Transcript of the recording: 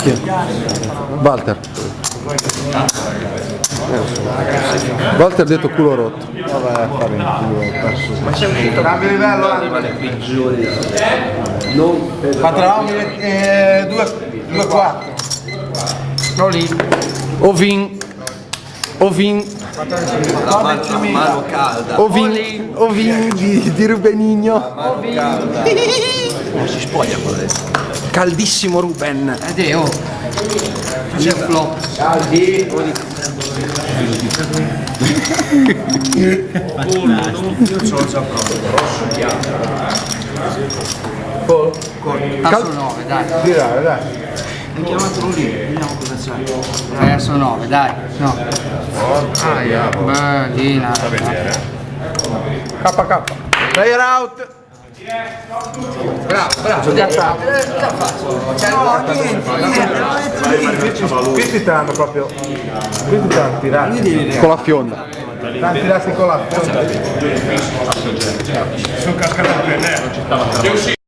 Chi? Walter. Walter detto culo rotto. Vabbè, fare in culo, perso. Ma c'è uscito cambio livello le peggiori. ma tra 2-4 no lì Ovin. La mano calda. Ovin di Rubenigno. Non si spoglia quello adesso. Caldissimo Ruben. oh c'è un flop Io ce l'ho già pronto. Rosso bianco. tasso 9 dai Girare, dai. Hai chiamato lì, vediamo cosa c'è. tasso 9 dai no bellina KK. Player out. bravo già faccio Questi te l'hanno proprio. Questi te l'hanno tirati. Con la fionda. T'hanno tirati con la fionda. Sono cascato il pennello.